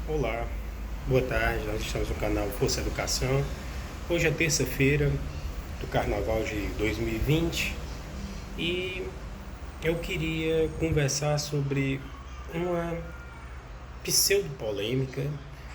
Olá, boa tarde, nós estamos no canal Força Educação. Hoje é terça-feira do Carnaval de 2020 e eu queria conversar sobre uma pseudo-polêmica,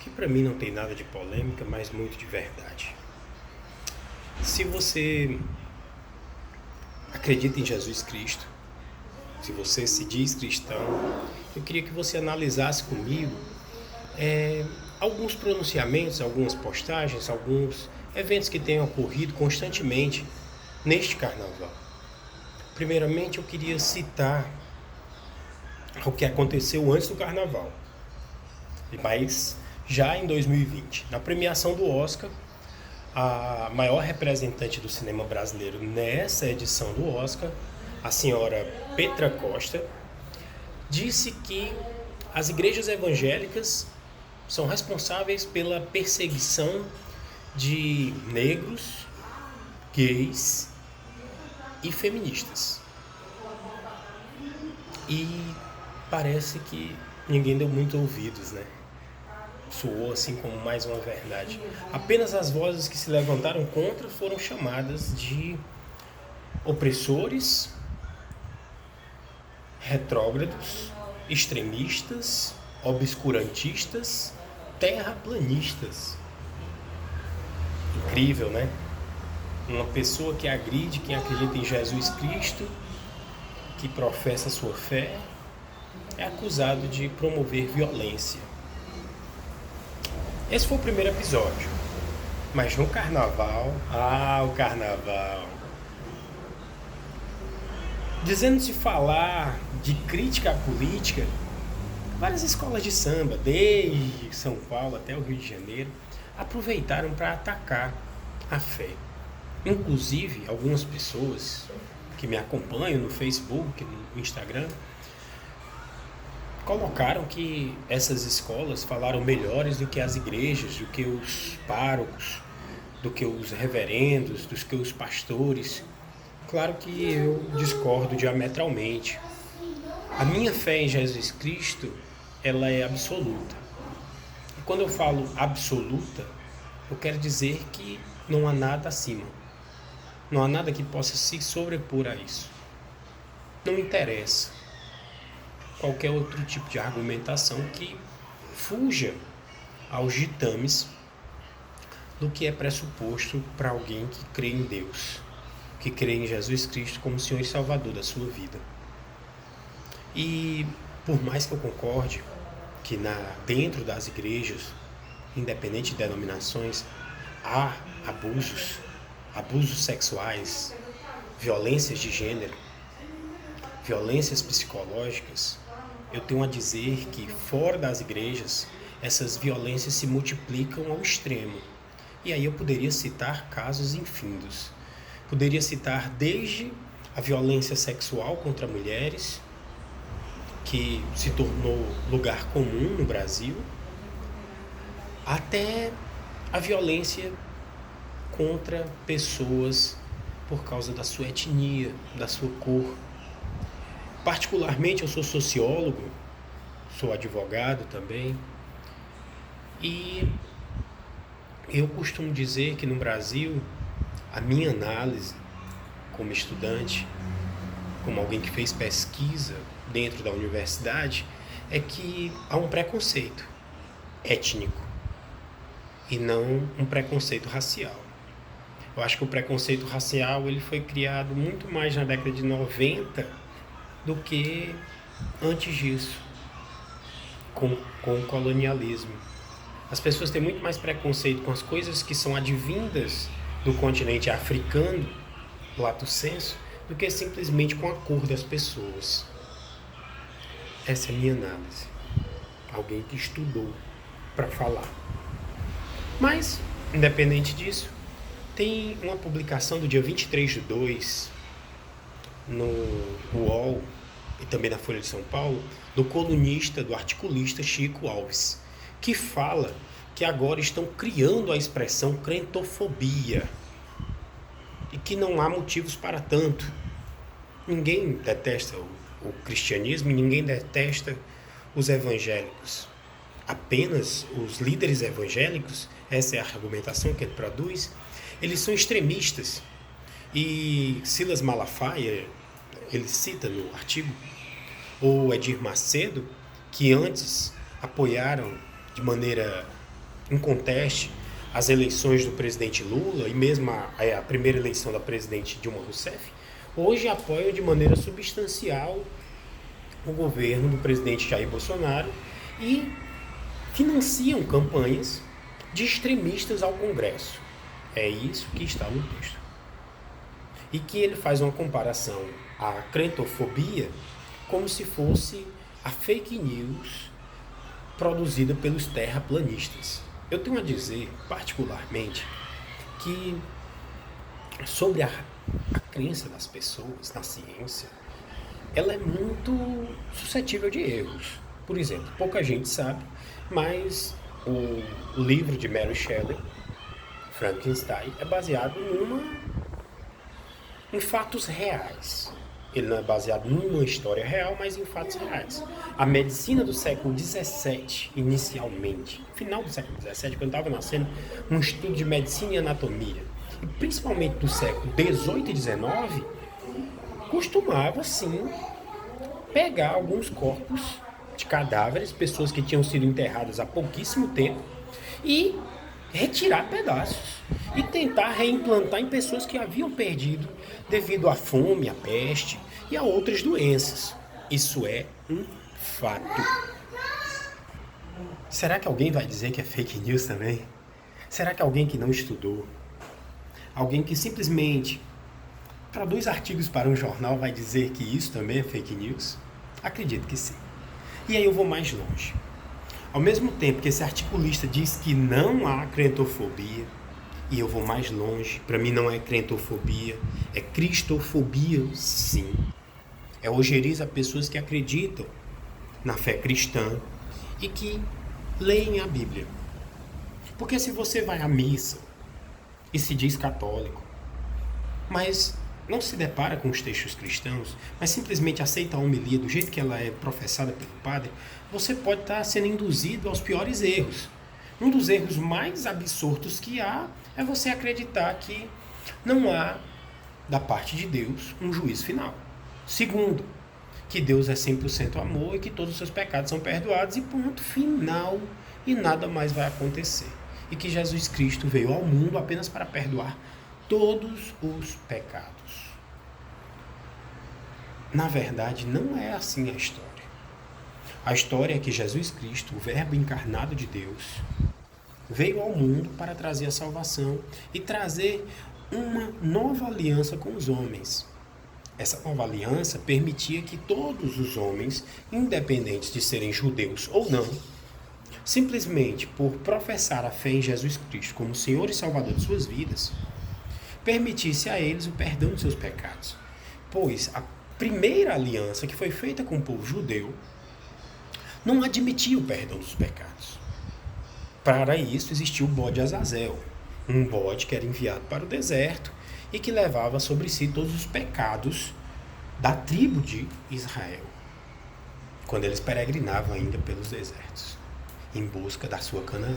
que para mim não tem nada de polêmica, mas muito de verdade. Se você acredita em Jesus Cristo, se você se diz cristão, eu queria que você analisasse comigo alguns pronunciamentos, algumas postagens, alguns eventos que têm ocorrido constantemente neste carnaval. Primeiramente, eu queria citar o que aconteceu antes do carnaval, mas já em 2020, na premiação do Oscar, a maior representante do cinema brasileiro nessa edição do Oscar, a senhora Petra Costa, disse que as igrejas evangélicas são responsáveis pela perseguição de negros, gays e feministas. E parece que ninguém deu muito ouvidos, né? Soou assim como mais uma verdade. Apenas as vozes que se levantaram contra foram chamadas de opressores, retrógrados, extremistas, obscurantistas, terraplanistas. Incrível, né? Uma pessoa que agride quem acredita em Jesus Cristo, que professa sua fé, é acusado de promover violência. Esse foi o primeiro episódio. Mas no carnaval, o carnaval. Dizendo-se falar de crítica à política, várias escolas de samba, desde São Paulo até o Rio de Janeiro, aproveitaram para atacar a fé. Inclusive, algumas pessoas que me acompanham no Facebook, no Instagram, colocaram que essas escolas falaram melhores do que as igrejas, do que os párocos, do que os reverendos, do que os pastores. Claro que eu discordo diametralmente. A minha fé em Jesus Cristo, ela é absoluta. E quando eu falo absoluta, eu quero dizer que não há nada acima. Não há nada que possa se sobrepor a isso. Não interessa qualquer outro tipo de argumentação que fuja aos ditames do que é pressuposto para alguém que crê em Deus, que crê em Jesus Cristo como Senhor e Salvador da sua vida. E por mais que eu concorde que dentro das igrejas, independente de denominações, há abusos sexuais, violências de gênero, violências psicológicas, eu tenho a dizer que fora das igrejas, essas violências se multiplicam ao extremo. E aí eu poderia citar casos infindos. Poderia citar desde a violência sexual contra mulheres, que se tornou lugar comum no Brasil, até a violência contra pessoas por causa da sua etnia, da sua cor. Particularmente, eu sou sociólogo, sou advogado também, e eu costumo dizer que no Brasil, a minha análise como estudante, como alguém que fez pesquisa dentro da universidade, é que há um preconceito étnico e não um preconceito racial. Eu acho que o preconceito racial ele foi criado muito mais na década de 90 do que antes disso, com o colonialismo. As pessoas têm muito mais preconceito com as coisas que são advindas do continente africano, lato sensu, do que simplesmente com a cor das pessoas. Essa é a minha análise. Alguém que estudou para falar. Mas, independente disso, tem uma publicação do dia 23/2 no UOL e também na Folha de São Paulo, do colunista, do articulista Chico Alves, que fala que agora estão criando a expressão crentofobia e que não há motivos para tanto. Ninguém detesta o cristianismo e ninguém detesta os evangélicos. apenas os líderes evangélicos, essa é a argumentação que ele produz, eles são extremistas. E Silas Malafaia, ele cita no artigo, ou Edir Macedo, que antes apoiaram de maneira inconteste as eleições do presidente Lula e mesmo a primeira eleição da presidente Dilma Rousseff, hoje apoiam de maneira substancial o governo do presidente Jair Bolsonaro e financiam campanhas de extremistas ao Congresso. É isso que está no texto. E que ele faz uma comparação à crentofobia como se fosse a fake news produzida pelos terraplanistas. Eu tenho a dizer, particularmente, que sobre a crença das pessoas na ciência, ela é muito suscetível de erros. Por exemplo, pouca gente sabe, mas o livro de Mary Shelley, Frankenstein, é baseado em fatos reais. Ele não é baseado numa história real, mas em fatos reais. A medicina do século XVII, inicialmente, final do século XVII, quando estava nascendo, um estudo de medicina e anatomia, e principalmente do século XVIII e XIX, costumava, sim, pegar alguns corpos de cadáveres, pessoas que tinham sido enterradas há pouquíssimo tempo, e retirar pedaços e tentar reimplantar em pessoas que haviam perdido devido à fome, à peste e a outras doenças. Isso é um fato. Será que alguém vai dizer que é fake news também? Será que alguém que não estudou, alguém que simplesmente produz artigos para um jornal vai dizer que isso também é fake news? Acredito que sim. E aí eu vou mais longe. Ao mesmo tempo que esse articulista diz que não há crentofobia, e eu vou mais longe, para mim não é crentofobia, é cristofobia, sim. É ojeriza a pessoas que acreditam na fé cristã e que leem a Bíblia. Porque se você vai à missa e se diz católico, mas não se depara com os textos cristãos, mas simplesmente aceita a homilia do jeito que ela é professada pelo padre, você pode estar sendo induzido aos piores erros. Um dos erros mais absurdos que há é você acreditar que não há, da parte de Deus, um juízo final. Segundo, que Deus é 100% amor e que todos os seus pecados são perdoados e ponto final, e nada mais vai acontecer. E que Jesus Cristo veio ao mundo apenas para perdoar todos os pecados. Na verdade, não é assim a história. A história é que Jesus Cristo, o Verbo encarnado de Deus, veio ao mundo para trazer a salvação e trazer uma nova aliança com os homens. Essa nova aliança permitia que todos os homens, independentes de serem judeus ou não, simplesmente por professar a fé em Jesus Cristo como Senhor e Salvador de suas vidas, permitisse a eles o perdão de seus pecados. Pois a primeira aliança que foi feita com o povo judeu não admitia o perdão dos pecados. Para isso existiu o bode Azazel, um bode que era enviado para o deserto e que levava sobre si todos os pecados da tribo de Israel, quando eles peregrinavam ainda pelos desertos, em busca da sua Canaã.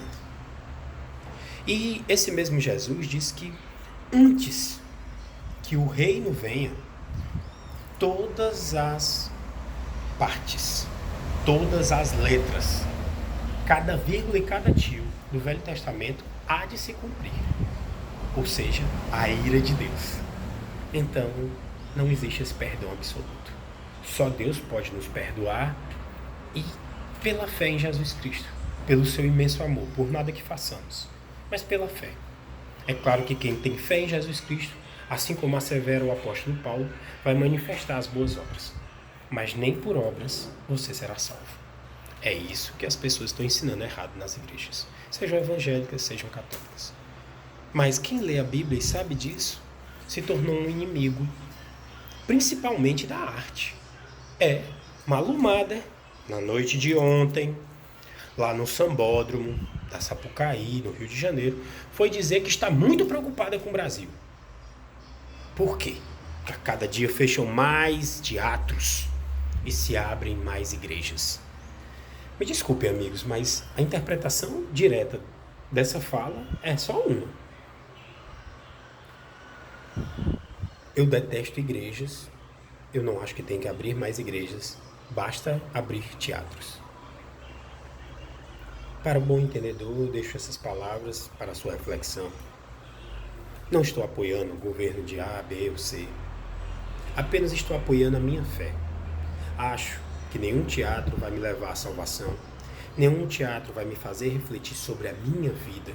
E esse mesmo Jesus diz que antes que o reino venha, todas as partes, todas as letras, cada vírgula e cada tio do Velho Testamento há de se cumprir. Ou seja, a ira de Deus. Então, não existe esse perdão absoluto. Só Deus pode nos perdoar e pela fé em Jesus Cristo, pelo seu imenso amor, por nada que façamos, mas pela fé. É claro que quem tem fé em Jesus Cristo, assim como assevera o apóstolo Paulo, vai manifestar as boas obras. Mas nem por obras você será salvo. É isso que as pessoas estão ensinando errado nas igrejas, sejam evangélicas, sejam católicas. Mas quem lê a Bíblia e sabe disso, se tornou um inimigo, principalmente da arte. Malumada, na noite de ontem, lá no Sambódromo da Sapucaí, no Rio de Janeiro, foi dizer que está muito preocupada com o Brasil. Por quê? Porque a cada dia fecham mais teatros e se abrem mais igrejas. Me desculpem, amigos, mas a interpretação direta dessa fala é só uma. Eu detesto igrejas. Eu não acho que tem que abrir mais igrejas. Basta abrir teatros. Para o bom entendedor, eu deixo essas palavras para a sua reflexão. Não estou apoiando o governo de A, B ou C. Apenas estou apoiando a minha fé. Acho que nenhum teatro vai me levar à salvação. Nenhum teatro vai me fazer refletir sobre a minha vida,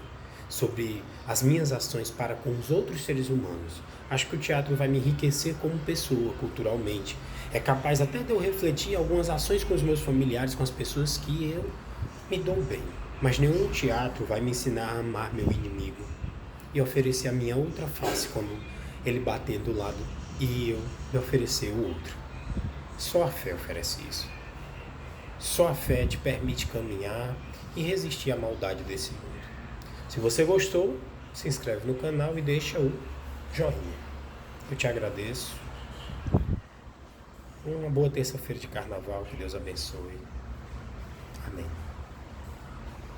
sobre as minhas ações para com os outros seres humanos. Acho que o teatro vai me enriquecer como pessoa, culturalmente. É capaz até de eu refletir algumas ações com os meus familiares, com as pessoas que eu me dou bem. Mas nenhum teatro vai me ensinar a amar meu inimigo e oferecer a minha outra face quando ele bater do lado e eu me oferecer o outro. Só a fé oferece isso. Só a fé te permite caminhar e resistir à maldade desse mundo. Se você gostou, se inscreve no canal e deixa o joinha. Eu te agradeço. Uma boa terça-feira de carnaval. Que Deus abençoe. Amém.